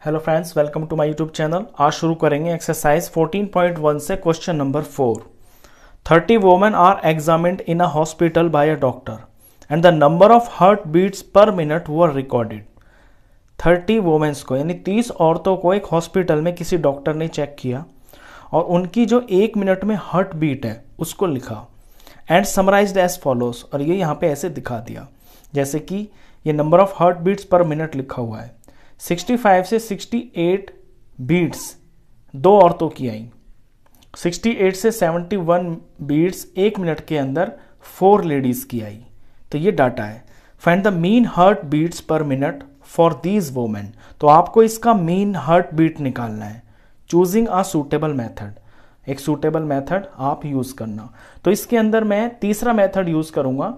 Hello friends, welcome to my YouTube channel. आज शुरू करेंगे एक्सरसाइज 14.1 से question number 4। 30 women are examined in a hospital by a doctor and the number of heart beats per minute were recorded. 30 womens को यानी 30 औरतों को एक hospital में किसी डॉक्टर ने चेक किया और उनकी जो 1 मिनट में हार्ट बीट है उसको लिखा एंड समराइज्ड एज फॉलोस। और ये यहाँ पे ऐसे दिखा दिया जैसे कि ये number of heart beats per minute लिखा हुआ है। 65 से 68 बीट्स दो औरतों की आई, 68 से 71 बीट्स 1 मिनट के अंदर 4 लेडीज की आई। तो ये डाटा है। Find the mean heart beats per minute for these women. तो आपको इसका मीन हार्ट बीट निकालना है। चूजिंग अ सूटेबल मेथड, एक सूटेबल मेथड आप यूज करना। तो इसके अंदर मैं तीसरा मेथड यूज करूंगा,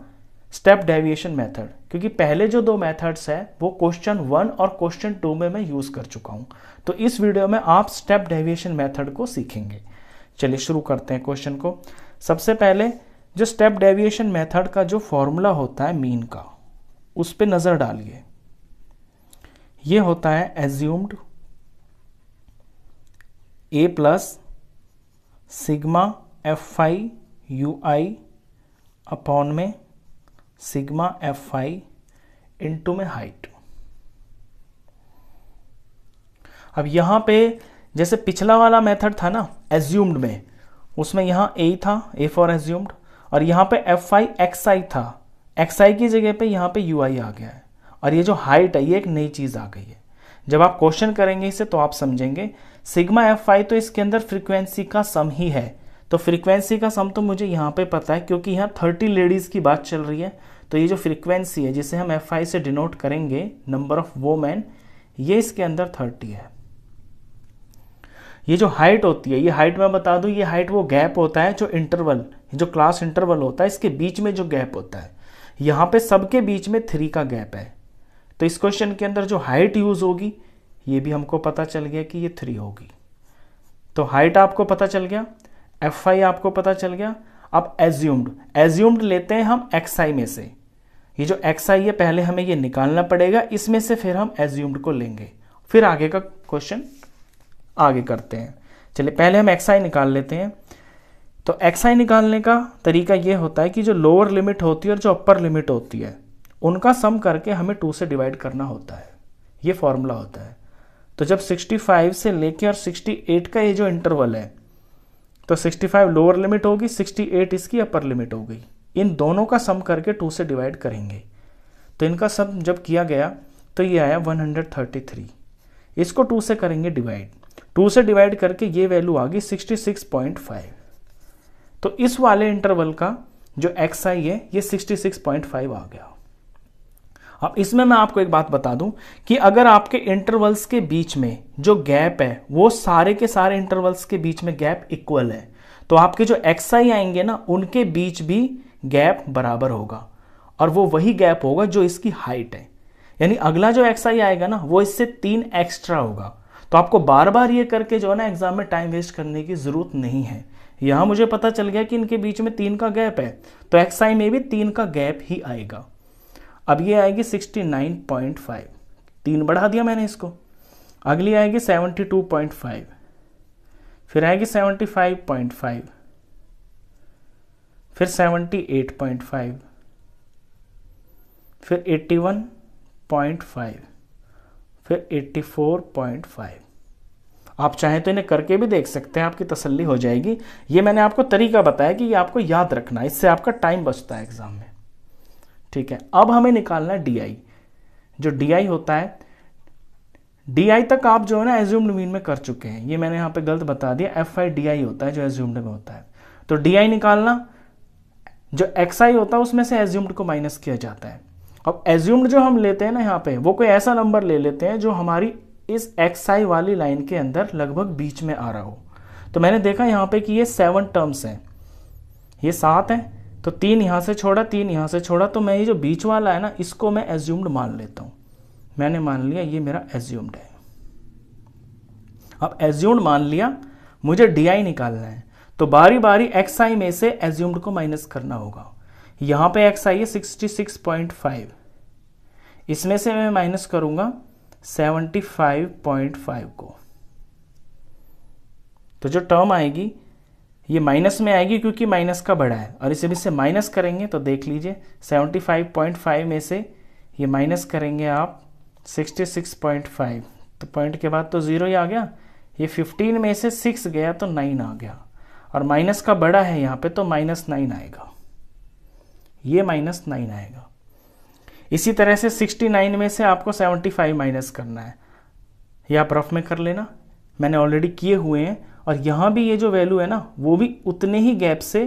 स्टेप डेविएशन मेथड, क्योंकि पहले जो दो मेथड्स है वो क्वेश्चन 1 और क्वेश्चन 2 में मैं यूज कर चुका हूं। तो इस वीडियो में आप स्टेप डेविएशन मेथड को सीखेंगे। चलिए शुरू करते हैं क्वेश्चन को। सबसे पहले जो स्टेप डेविएशन मेथड का जो फॉर्मूला होता है मीन का, उस पर नजर डालिए। ये होता है assumed A plus sigma F I you I upon में सिग्मा एफ आई इंटू में हाइट। अब यहां पे जैसे पिछला वाला मेथड था ना एज्यूम्ड में, उसमें यहां ए था, ए फॉर एज्यूम्ड, और यहां पे एफ आई एक्स आई था, एक्स आई की जगह पे यहां पे यू आई आ गया है। और ये जो हाइट है ये एक नई चीज आ गई है। जब आप क्वेश्चन करेंगे इसे तो आप समझेंगे। सिग्मा एफ आई तो इसके अंदर फ्रीक्वेंसी का सम ही है, तो फ्रीक्वेंसी का सम तो मुझे यहाँ पे पता है क्योंकि यहाँ 30 लेडीज की बात चल रही है। तो ये जो फ्रीक्वेंसी है जिसे हम एफ आई से डिनोट करेंगे नंबर ऑफ वोमेन, ये इसके अंदर 30 है। ये जो हाइट होती है, ये हाइट मैं बता दूं, ये हाइट वो गैप होता है जो इंटरवल, जो क्लास इंटरवल होता है, इसके बीच में जो गैप होता है, यहाँ पे सबके बीच में 3 का गैप है। तो इस क्वेश्चन के अंदर जो हाइट यूज होगी ये भी हमको पता चल गया कि ये 3 होगी। तो हाइट आपको पता चल गया, एफ आई आपको पता चल गया। अब एज्यूम्ड लेते हैं हम एक्स आई में से। ये जो एक्स आई है पहले हमें ये निकालना पड़ेगा, इसमें से फिर हम एज्यूम्ड को लेंगे, फिर आगे का क्वेश्चन आगे करते हैं। चलिए पहले हम एक्स आई निकाल लेते हैं। तो एक्स आई निकालने का तरीका ये होता है कि जो लोअर लिमिट होती है और जो अपर लिमिट होती है उनका सम करके हमें 2 से डिवाइड करना होता है। ये फॉर्मूला होता है। तो जब 65 से लेके और 68 का ये जो इंटरवल है, तो 65 लोअर लिमिट होगी, 68 इसकी अपर लिमिट हो गई। इन दोनों का सम करके 2 से डिवाइड करेंगे। तो इनका सम जब किया गया तो ये आया 133। इसको 2 से करेंगे डिवाइड, 2 से डिवाइड करके ये वैल्यू आ गई 66.5। तो इस वाले इंटरवल का जो एक्स आई है ये 66.5 आ गया। अब इसमें मैं आपको एक बात बता दूं कि अगर आपके इंटरवल्स के बीच में जो गैप है वो सारे के सारे इंटरवल्स के बीच में गैप इक्वल है, तो आपके जो एक्स आई आएंगे ना उनके बीच भी गैप बराबर होगा, और वो वही गैप होगा जो इसकी हाइट है। यानी अगला जो एक्स आई आएगा ना वो इससे 3 एक्स्ट्रा होगा। तो आपको बार बार ये करके जो है ना एग्जाम में टाइम वेस्ट करने की जरूरत नहीं है। यहां मुझे पता चल गया कि इनके बीच में 3 का गैप है, तो एक्स आई में भी 3 का गैप ही आएगा। अब ये आएगी 69.5, 3 बढ़ा दिया मैंने इसको। अगली आएगी 72.5, फिर आएगी 75.5, फिर 78.5, फिर 81.5, फिर 84.5। आप चाहें तो इन्हें करके भी देख सकते हैं, आपकी तसल्ली हो जाएगी। ये मैंने आपको तरीका बताया कि ये आपको याद रखना है, इससे आपका टाइम बचता है एग्जाम में। ठीक है, अब हमें निकालना है डी आई। जो डी आई होता है, डी आई तक आप जो है ना एज्यूम्ड मीन में कर चुके हैं, ये मैंने यहां पे गलत बता दिया। एफ आई डी आई होता है जो एज्यूम्ड में होता है। तो डी आई निकालना, जो एक्स आई होता है उसमें से एज्यूम्ड को माइनस किया जाता है। अब एज्यूम्ड जो हम लेते हैं ना यहाँ पे, वो कोई ऐसा नंबर ले लेते हैं जो हमारी इस एक्स आई वाली लाइन के अंदर लगभग बीच में आ रहा हो। तो मैंने देखा यहाँ पे कि ये 7 टर्म्स हैं, ये 7 है, तो 3 यहां से छोड़ा, 3 यहां से छोड़ा, तो मैं ये जो बीच वाला है ना इसको मैं एज्यूम्ड मान लेता हूं। मैंने मान लिया ये मेरा एज्यूम्ड है। अब एज्यूम्ड मान लिया, मुझे डी आई निकालना है, तो बारी बारी एक्स आई में से एज्यूम्ड को माइनस करना होगा। यहां पे एक्स आई है 66.5, इसमें से मैं माइनस करूंगा 75.5 को। तो जो टर्म आएगी ये माइनस में आएगी क्योंकि माइनस का बड़ा है, और इसे भी से माइनस करेंगे तो देख लीजिए 75.5 में से ये माइनस करेंगे आप 66.5, तो पॉइंट के बाद तो 0 ही आ गया। ये 15 में से 6 गया तो 9 आ गया, और माइनस का बड़ा है यहाँ पे तो -9 आएगा, ये -9 आएगा। इसी तरह से 69 में से आपको 75 माइनस करना है, ये आप रफ में कर लेना, मैंने ऑलरेडी किए हुए हैं। और यहाँ भी ये जो वैल्यू है ना वो भी उतने ही गैप से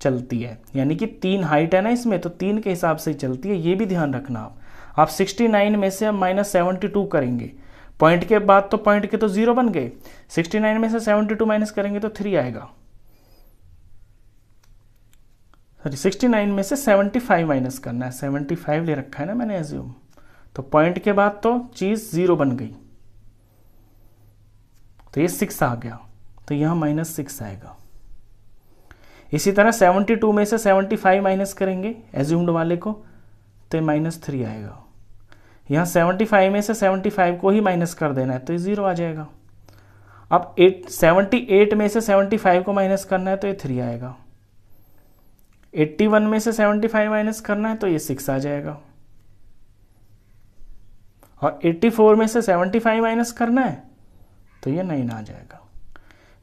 चलती है, यानी कि 3 हाइट है ना इसमें, तो 3 के हिसाब से ही चलती है, ये भी ध्यान रखना आप 69 में से अब -72 करेंगे, पॉइंट के बाद तो पॉइंट के तो 0 बन गए, 69 में से 72 माइनस करेंगे तो 3 आएगा, सॉरी 69 में से 75 माइनस करना है, 75 ले रखा है ना मैंने एज्यूम, तो पॉइंट के बाद तो चीज 0 बन गई, तो ये 6 आ गया, तो यहां -6 आएगा। इसी तरह 72 में से 75 माइनस करेंगे एज्यूम्ड वाले को, तो -3 आएगा। यहाँ 75 में से 75 को ही माइनस कर देना है तो ये 0 आ जाएगा। अब 78 में से 75 को माइनस करना है तो ये 3 आएगा। 81 में से 75 माइनस करना है तो ये 6 आ जाएगा। और 84 में से 75 माइनस करना है तो ये 9 आ जाएगा।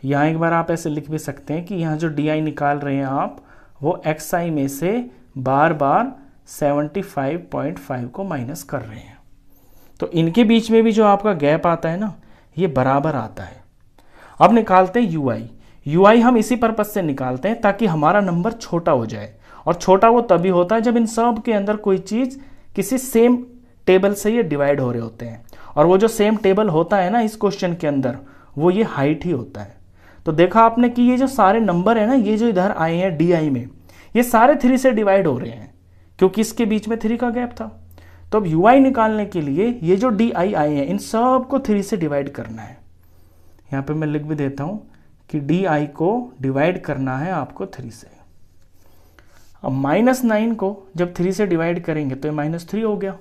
यहाँ एक बार आप ऐसे लिख भी सकते हैं कि यहाँ जो DI निकाल रहे हैं आप, वो XI में से बार बार 75.5 को माइनस कर रहे हैं, तो इनके बीच में भी जो आपका गैप आता है ना ये बराबर आता है। अब निकालते हैं UI। UI हम इसी पर्पज से निकालते हैं ताकि हमारा नंबर छोटा हो जाए, और छोटा वो तभी होता है जब इन सब के अंदर कोई चीज किसी सेम टेबल से ये डिवाइड हो रहे होते हैं, और वो जो सेम टेबल होता है ना इस क्वेश्चन के अंदर वो ये हाइट ही होता है। तो देखा आपने कि ये जो सारे नंबर है ना, ये जो इधर आए हैं DI में, ये सारे 3 से डिवाइड हो रहे हैं क्योंकि इसके बीच में 3 का गैप था। तो अब UI निकालने के लिए ये जो DI आए हैं इन सब को 3 से डिवाइड करना है। यहाँ पे मैं लिख भी देता हूँ कि DI को डिवाइड करना है आपको 3 से। अब -9 को जब 3 से डिवाइड करेंगे तो ये -3 हो गया,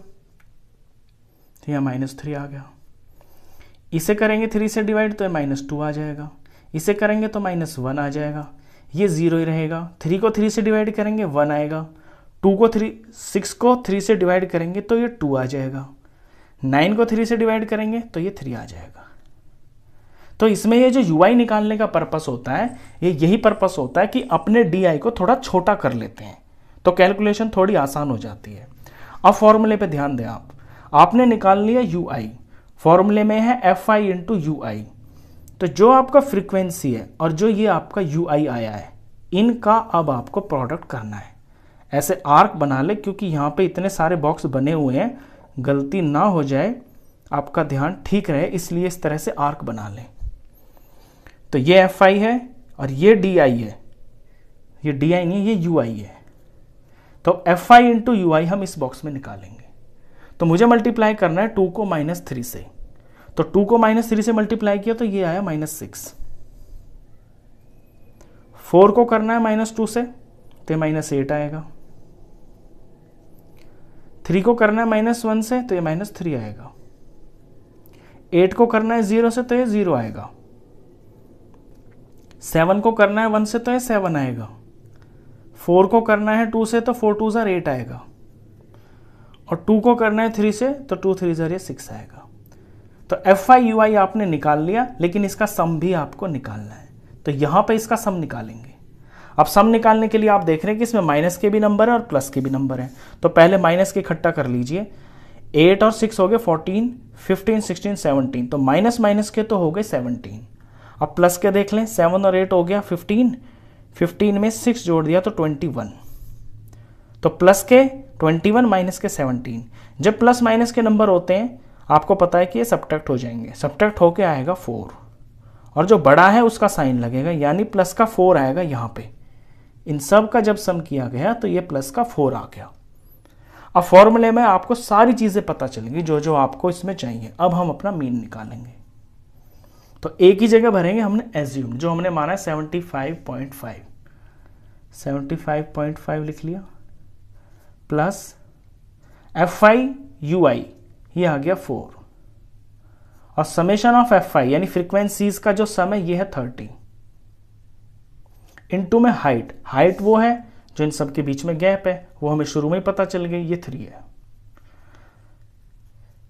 तो यहाँ -3 आ गया। इसे करेंगे 3 से डिवाइड तो ये -2 आ जाएगा, इसे करेंगे तो -1 आ जाएगा, ये 0 ही रहेगा। 3 को 3 से डिवाइड करेंगे 1 आएगा, 6 को 3 से डिवाइड करेंगे तो ये 2 आ जाएगा, 9 को 3 से डिवाइड करेंगे तो ये 3 आ जाएगा। तो इसमें ये जो UI निकालने का पर्पस होता है, ये यही पर्पस होता है कि अपने DI को थोड़ा छोटा कर लेते हैं तो कैलकुलेशन थोड़ी आसान हो जाती है। अब फॉर्मूले पे ध्यान दें आपने निकाल लिया UI, फॉर्मूले में है FI इंटू UI। तो जो आपका फ्रीक्वेंसी है और जो ये आपका UI आया है, इनका अब आपको प्रोडक्ट करना है। ऐसे आर्क बना ले, क्योंकि यहाँ पे इतने सारे बॉक्स बने हुए हैं, गलती ना हो जाए, आपका ध्यान ठीक रहे, इसलिए इस तरह से आर्क बना लें। तो ये FI है और ये DI है, ये DI नहीं ये UI है। तो FI इंटू UI हम इस बॉक्स में निकालेंगे। तो मुझे मल्टीप्लाई करना है 2 को -3 से, तो 2 को -3 से मल्टीप्लाई किया तो ये आया -6। 4 को करना है -2 से तो ये -8 आएगा। 3 को करना है -1 से तो ये -3 आएगा। 8 को करना है 0 से तो ये 0 आएगा। 7 को करना है 1 से तो ये 7 आएगा। 4 को करना है 2 से तो 4 2 ज़र 8 आएगा, और 2 को करना है 3 से तो 2 3 ज़र 6 आएगा। तो FI UI आपने निकाल लिया, लेकिन इसका सम भी आपको निकालना है, तो यहां पे इसका सम निकालेंगे। अब सम निकालने के लिए आप देख रहे हैं कि इसमें माइनस के भी नंबर है और प्लस के भी नंबर है, तो पहले माइनस के इकट्ठा कर लीजिए। 8 और 6 हो गए 14, 15, 16, 17, तो माइनस माइनस के तो हो गए 17। अब प्लस के देख लें, 7 और 8 हो गया 15, 15 में 6 जोड़ दिया तो 21, तो प्लस के 21 माइनस के 17। जब प्लस माइनस के नंबर होते हैं आपको पता है कि ये सब्ट्रैक्ट हो जाएंगे, सब्ट्रैक्ट होके आएगा 4, और जो बड़ा है उसका साइन लगेगा, यानी प्लस का 4 आएगा यहाँ पे। इन सब का जब सम किया गया तो ये प्लस का 4 आ गया। अब फॉर्मूले में आपको सारी चीजें पता चलेंगी जो जो आपको इसमें चाहिए। अब हम अपना मीन निकालेंगे, तो एक ही जगह भरेंगे हमने एज्यूम, जो हमने माना है 75.5, 75.5 लिख लिया, प्लस FI UI ये आ गया 4, और समेशन ऑफ Fi यानी फ्रीक्वेंसीज का जो सम है ये है 30 इनटू में हाइट वो है जो इन सब के बीच में गैप है, वो हमें शुरू में ही पता चल गई, ये 3 है।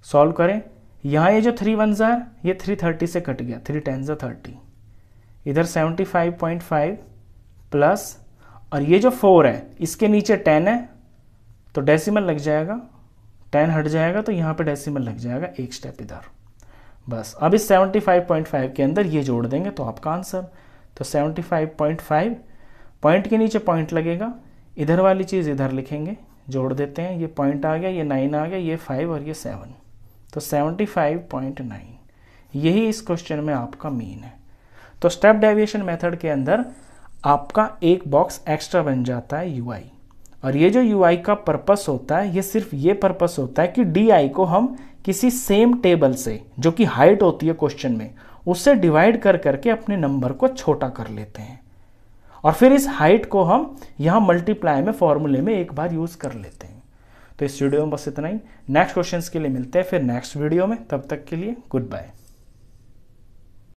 सॉल्व करें, यहां ये जो 3 1 जार ये 330 से कट गया, 3 10 जार 30, इधर 75.5 प्लस, और ये जो 4 है इसके नीचे 10 है तो डेसिमल लग जाएगा, 10 हट जाएगा तो यहाँ पे डेसिमल लग जाएगा, एक स्टेप इधर। बस अब इस 75.5 के अंदर ये जोड़ देंगे तो आपका आंसर, तो 75.5 पॉइंट के नीचे पॉइंट लगेगा, इधर वाली चीज़ इधर लिखेंगे, जोड़ देते हैं, ये पॉइंट आ गया, ये 9 आ गया, ये 5 और ये 7, तो 75.9 यही इस क्वेश्चन में आपका मीन है। तो स्टेप डेविएशन मेथड के अंदर आपका एक बॉक्स एक्स्ट्रा बन जाता है यूआई, और ये जो यूआई का पर्पस होता है ये सिर्फ ये पर्पस होता है कि डीआई को हम किसी सेम टेबल से जो कि हाइट होती है क्वेश्चन में उससे डिवाइड कर करके अपने नंबर को छोटा कर लेते हैं, और फिर इस हाइट को हम यहाँ मल्टीप्लाई में फॉर्मूले में एक बार यूज कर लेते हैं। तो इस वीडियो में बस इतना ही, नेक्स्ट क्वेश्चंस के लिए मिलते हैं फिर नेक्स्ट वीडियो में, तब तक के लिए गुड बाय।